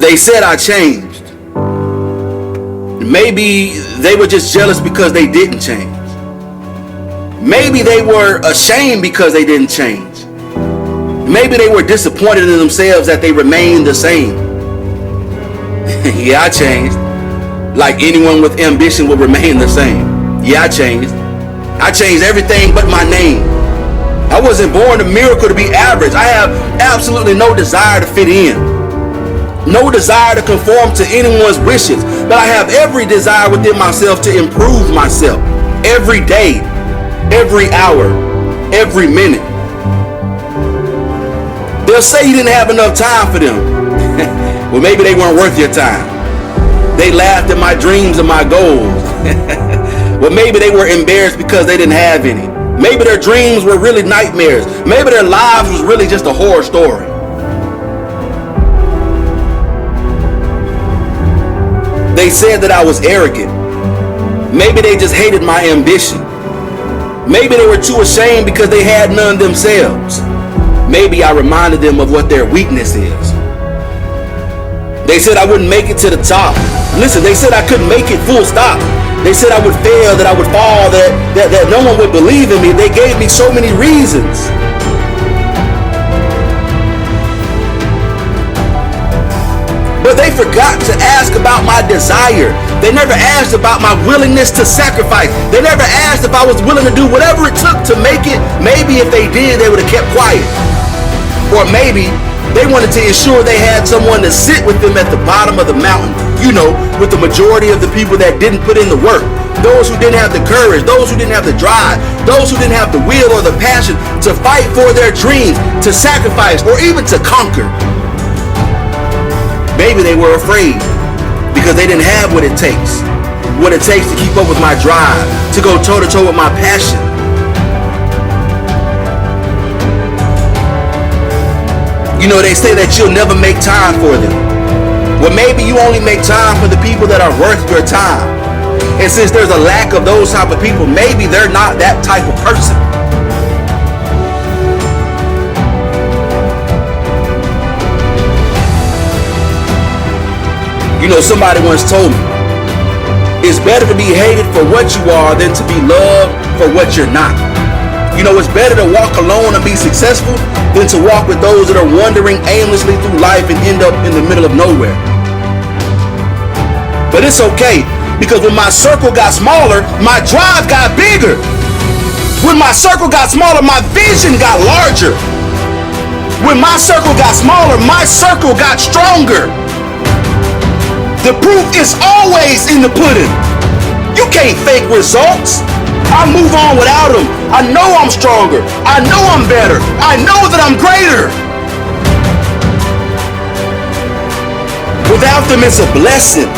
They said I changed. Maybe they were just jealous because they didn't change. Maybe they were ashamed because they didn't change. Maybe they were disappointed in themselves that they remained the same. Yeah, I changed. Like anyone with ambition will remain the same. Yeah, I changed. I changed everything but my name. I wasn't born a miracle to be average. I have absolutely no desire to fit in. No desire to conform to anyone's wishes. But I have every desire within myself to improve myself. Every day, every hour, every minute. They'll say you didn't have enough time for them. Well, maybe they weren't worth your time. They laughed at my dreams and my goals. Well, maybe they were embarrassed because they didn't have any. Maybe their dreams were really nightmares. Maybe their lives was really just a horror story. They said that I was arrogant. Maybe they just hated my ambition. Maybe they were too ashamed because they had none themselves. Maybe I reminded them of what their weakness is. They said I wouldn't make it to the top. Listen, they said I couldn't make it, full stop. They said I would fail, that I would fall, that no one would believe in me. They gave me so many reasons. But they forgot to ask about my desire. They never asked about my willingness to sacrifice. They never asked if I was willing to do whatever it took to make it. Maybe if they did, they would have kept quiet. Or maybe they wanted to ensure they had someone to sit with them at the bottom of the mountain. You know, with the majority of the people that didn't put in the work. Those who didn't have the courage. Those who didn't have the drive. Those who didn't have the will or the passion to fight for their dreams, to sacrifice, or even to conquer. Maybe they were afraid because they didn't have what it takes to keep up with my drive, to go toe-to-toe with my passion. You know, they say that you'll never make time for them. Well, maybe you only make time for the people that are worth your time. And since there's a lack of those type of people, maybe they're not that type of person. You know, somebody once told me, it's better to be hated for what you are than to be loved for what you're not. You know, it's better to walk alone and be successful than to walk with those that are wandering aimlessly through life and end up in the middle of nowhere. But it's okay, because when my circle got smaller, my drive got bigger. When my circle got smaller, my vision got larger. When my circle got smaller, my circle got stronger. The proof is always in the pudding. You can't fake results. I move on without them. I know I'm stronger. I know I'm better. I know that I'm greater. Without them, it's a blessing.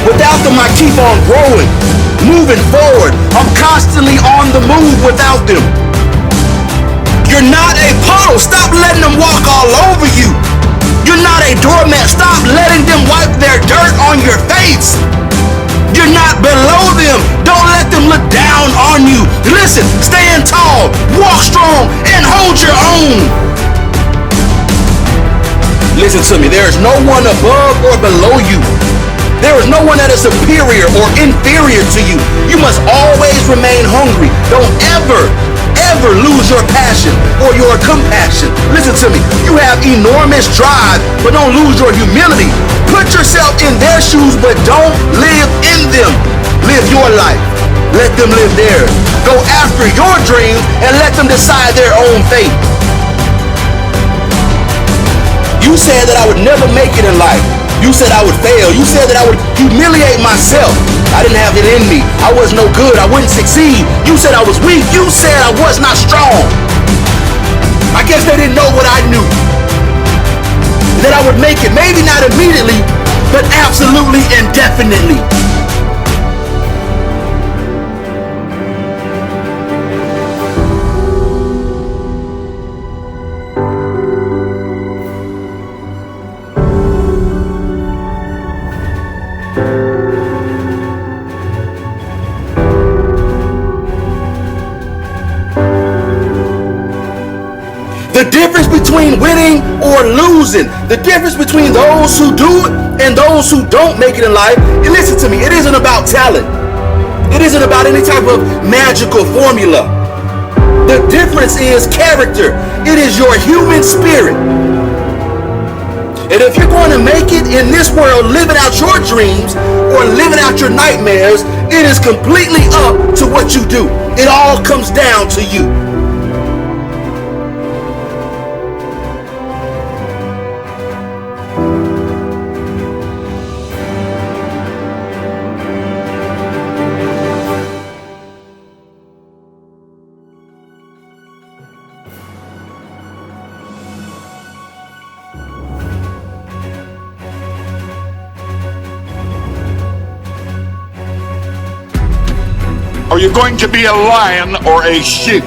Without them, I keep on growing, moving forward. I'm constantly on the move without them. You're not a puddle. Stop letting them walk all over you. You're not a doormat. Stop letting them wipe their dirt on your face. You're not below them. Don't let them look down on you. Listen, stand tall, walk strong, and hold your own. Listen to me. There is no one above or below you. There is no one that is superior or inferior to you. You must always remain hungry. Don't ever lose your passion or your compassion. Listen to me. You have enormous drive, but don't lose your humility. Put yourself in their shoes, but don't live in them. Live your life. Let them live theirs. Go after your dreams and let them decide their own fate. You said that I would never make it in life. You said I would fail. You said that I would humiliate myself. I didn't have it in me. I was no good. I wouldn't succeed. You said I was weak. You said I was not strong. I guess they didn't know what I knew. That I would make it. Maybe not immediately, but absolutely and definitely. The difference between winning or losing, the difference between those who do it and those who don't make it in life, and listen to me, it isn't about talent. It isn't about any type of magical formula. The difference is character. It is your human spirit. And if you're going to make it in this world, living out your dreams or living out your nightmares, it is completely up to what you do. It all comes down to you. Are you going to be a lion or a sheep?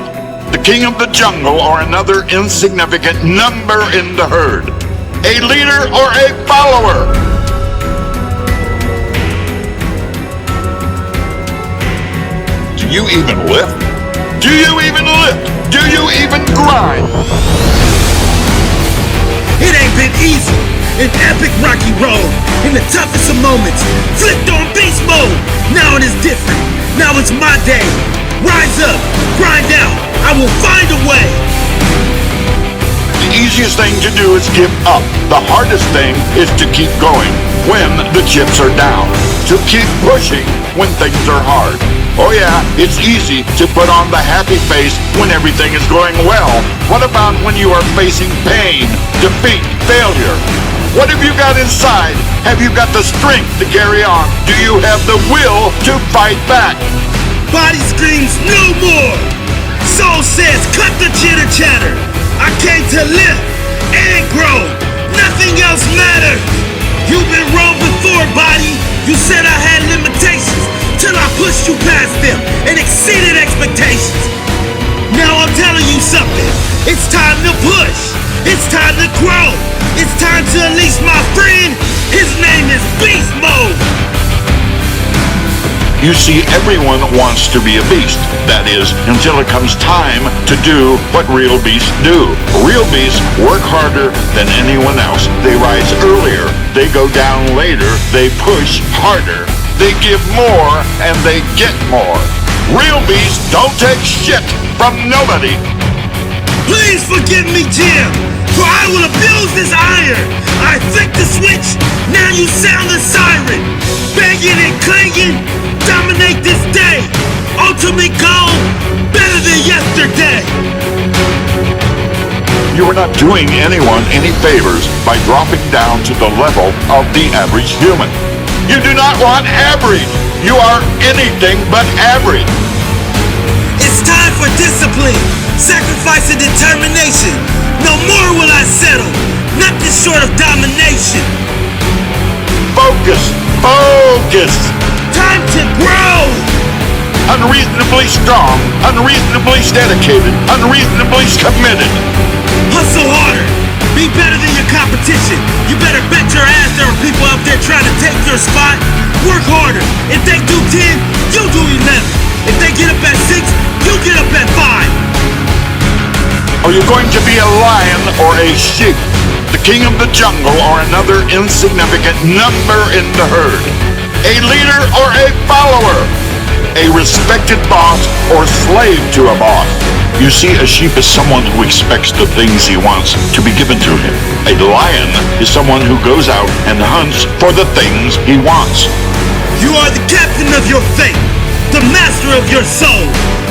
The king of the jungle or another insignificant number in the herd? A leader or a follower? Do you even lift? Do you even lift? Do you even grind? It ain't been easy. An epic rocky road. In the toughest of moments. Flipped on beast mode. Now it is different. Now it's my day. Rise up. Grind out. I will find a way. The easiest thing to do is give up. The hardest thing is to keep going when the chips are down. To keep pushing when things are hard. Oh yeah, it's easy to put on the happy face when everything is going well. What about when you are facing pain, defeat, failure? What have you got inside? Have you got the strength to carry on? Do you have the will to fight back? Body screams no more. Soul says cut the chitter chatter. I came to live and grow. Nothing else matters. You've been wrong before, body. You said I had limitations till I pushed you past them and exceeded expectations. Now I'm telling you something. It's time to push. It's time to grow. It's time to unleash my friend. His name is Beast Mode. You see, everyone wants to be a beast. That is, until it comes time to do what real beasts do. Real beasts work harder than anyone else. They rise earlier. They go down later. They push harder. They give more and they get more. Real beasts don't take shit from nobody. Please forgive me, Jim, for I will abuse this iron. I flick the switch, now you sound the siren. Banging and clanging, dominate this day. Ultimate goal, better than yesterday. You are not doing anyone any favors by dropping down to the level of the average human. You do not want average. You are anything but average. It's time for discipline, sacrifice and determination. No more will I settle, nothing short of domination. Focus, focus. Time to grow. Unreasonably strong, unreasonably dedicated, unreasonably committed. Hustle harder. Be better than your competition. You better bet your ass there are people out there trying to take your spot. Work harder. If they do 10, you do 11. If they get up at 6, you get up at 5. Are you going to be a lion or a sheep? The king of the jungle or another insignificant number in the herd? A leader or a follower? A respected boss or slave to a boss? You see, a sheep is someone who expects the things he wants to be given to him. A lion is someone who goes out and hunts for the things he wants. You are the captain of your fate, the master of your soul,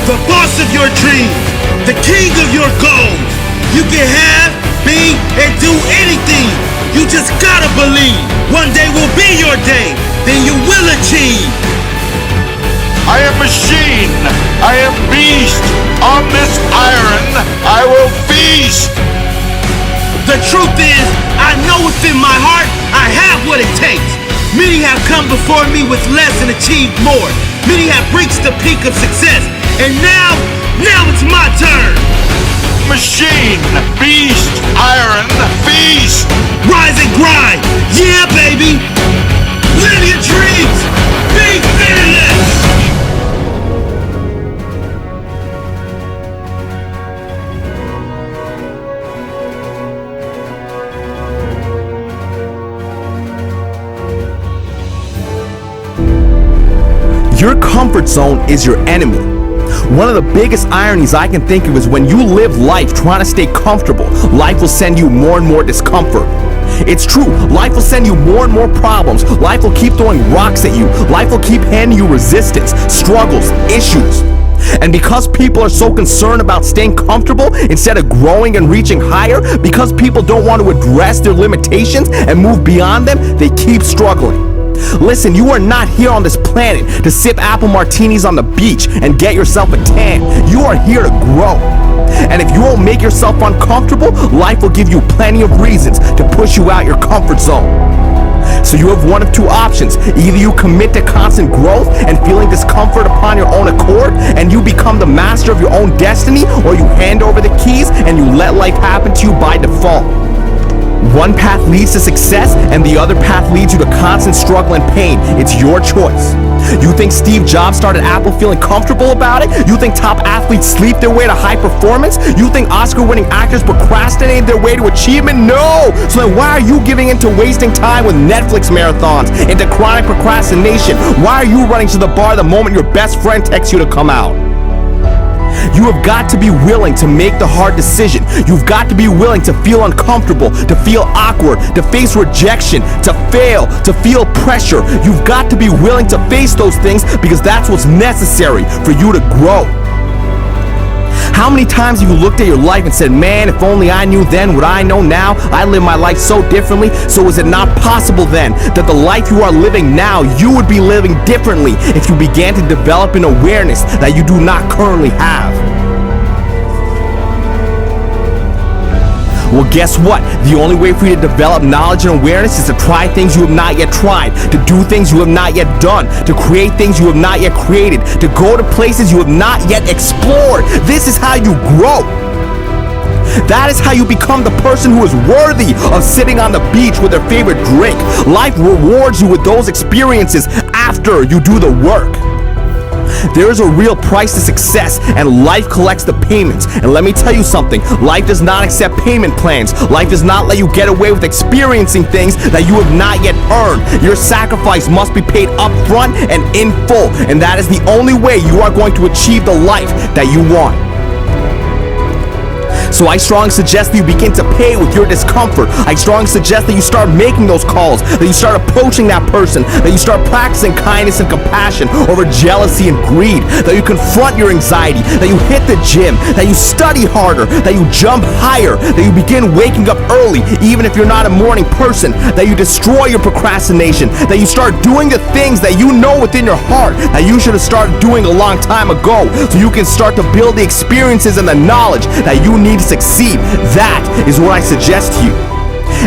the boss of your dreams, the king of your goals. You can have, be, and do anything. You just gotta believe. One day will be your day, then you will achieve. I am machine. I am beast. On this iron, I will feast. The truth is, I know within my heart, I have what it takes. Many have come before me with less and achieved more. Many have reached the peak of success. And now it's my turn. Machine, beast, iron, feast. Rise and grind. Yeah, baby. Live your dreams. Be fearless. comfort zone is your enemy. One of the biggest ironies I can think of is when you live life trying to stay comfortable, life will send you more and more discomfort. It's true, life will send you more and more problems. Life will keep throwing rocks at you. Life will keep handing you resistance, struggles, issues. And because people are so concerned about staying comfortable instead of growing and reaching higher, because people don't want to address their limitations and move beyond them, they keep struggling. Listen, you are not here on this planet to sip apple martinis on the beach and get yourself a tan. You are here to grow. And if you won't make yourself uncomfortable, life will give you plenty of reasons to push you out your comfort zone. So you have one of two options. Either you commit to constant growth and feeling discomfort upon your own accord, and you become the master of your own destiny, or you hand over the keys and you let life happen to you by default. One path leads to success and the other path leads you to constant struggle and pain. It's your choice. You think Steve Jobs started Apple feeling comfortable about it? You think top athletes sleep their way to high performance? You think Oscar-winning actors procrastinate their way to achievement? No! So then why are you giving into wasting time with Netflix marathons, into chronic procrastination? Why are you running to the bar the moment your best friend texts you to come out? You have got to be willing to make the hard decision. You've got to be willing to feel uncomfortable, to feel awkward, to face rejection, to fail, to feel pressure. You've got to be willing to face those things because that's what's necessary for you to grow. How many times have you looked at your life and said, man, if only I knew then what I know now, I live my life so differently, so is it not possible then that the life you are living now, you would be living differently if you began to develop an awareness that you do not currently have? Well, guess what? The only way for you to develop knowledge and awareness is to try things you have not yet tried, to do things you have not yet done, to create things you have not yet created, to go to places you have not yet explored. This is how you grow. That is how you become the person who is worthy of sitting on the beach with their favorite drink. Life rewards you with those experiences after you do the work. There is a real price to success, and life collects the payments. And let me tell you something, life does not accept payment plans. Life does not let you get away with experiencing things that you have not yet earned. Your sacrifice must be paid up front and in full, and that is the only way you are going to achieve the life that you want. So I strongly suggest that you begin to pay with your discomfort. I strongly suggest that you start making those calls, that you start approaching that person, that you start practicing kindness and compassion over jealousy and greed, that you confront your anxiety, that you hit the gym, that you study harder, that you jump higher, that you begin waking up early, even if you're not a morning person, that you destroy your procrastination, that you start doing the things that you know within your heart that you should have started doing a long time ago, so you can start to build the experiences and the knowledge that you need to succeed. That is what I suggest to you.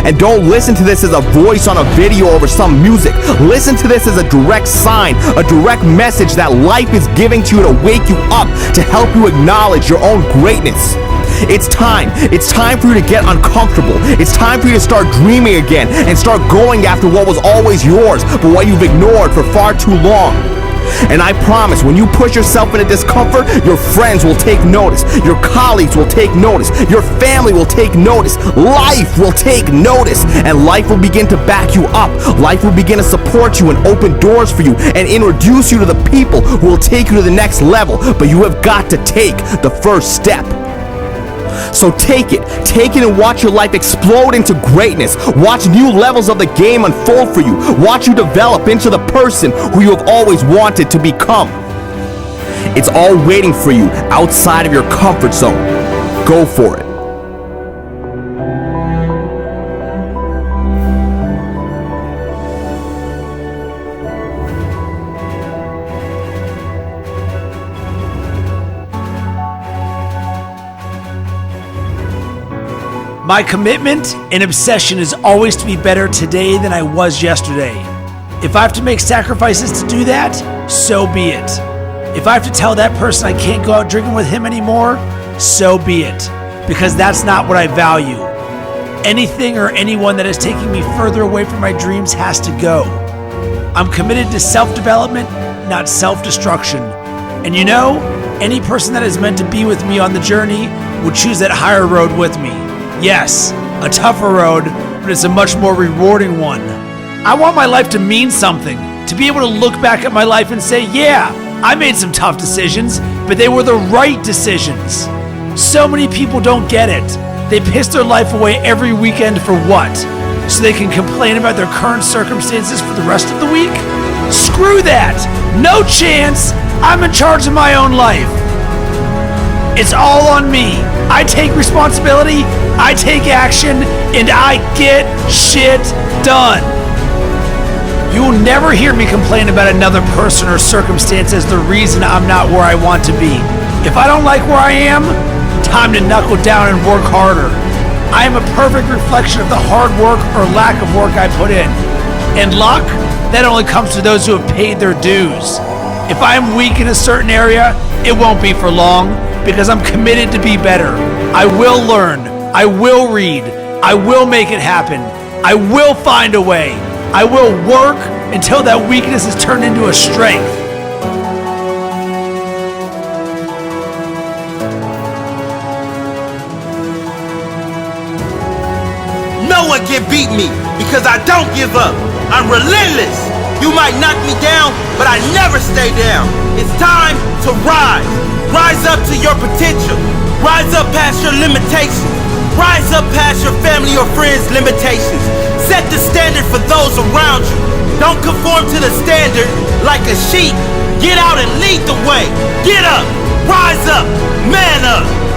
And don't listen to this as a voice on a video over some music. Listen to this as a direct sign, a direct message that life is giving to you to wake you up, to help you acknowledge your own greatness. It's time for you to get uncomfortable. It's time for you to start dreaming again and start going after what was always yours, but what you've ignored for far too long. And I promise, when you push yourself into discomfort, your friends will take notice, your colleagues will take notice, your family will take notice, life will take notice, and life will begin to back you up. Life will begin to support you and open doors for you and introduce you to the people who will take you to the next level. But you have got to take the first step. So take it and watch your life explode into greatness. Watch new levels of the game unfold for you. Watch you develop into the person who you have always wanted to become. It's all waiting for you outside of your comfort zone. Go for it. My commitment and obsession is always to be better today than I was yesterday. If I have to make sacrifices to do that, so be it. If I have to tell that person I can't go out drinking with him anymore, so be it. Because that's not what I value. Anything or anyone that is taking me further away from my dreams has to go. I'm committed to self-development, not self-destruction. And you know, any person that is meant to be with me on the journey will choose that higher road with me. Yes, a tougher road, but it's a much more rewarding one. I want my life to mean something, to be able to look back at my life and say, yeah, I made some tough decisions, but they were the right decisions. So many people don't get it. They piss their life away every weekend for what? So they can complain about their current circumstances for the rest of the week? Screw that! No chance! I'm in charge of my own life. It's all on me. I take responsibility, I take action, and I get shit done. You will never hear me complain about another person or circumstance as the reason I'm not where I want to be. If I don't like where I am, time to knuckle down and work harder. I am a perfect reflection of the hard work or lack of work I put in. And luck, that only comes to those who have paid their dues. If I am weak in a certain area, it won't be for long because I'm committed to be better. I will learn. I will read. I will make it happen. I will find a way. I will work until that weakness is turned into a strength. No one can beat me because I don't give up. I'm relentless. You might knock me down, but I never stay down. It's time to rise. Rise up to your potential. Rise up past your limitations. Rise up past your family or friends' limitations. Set the standard for those around you. Don't conform to the standard like a sheep. Get out and lead the way. Get up. Rise up. Man up.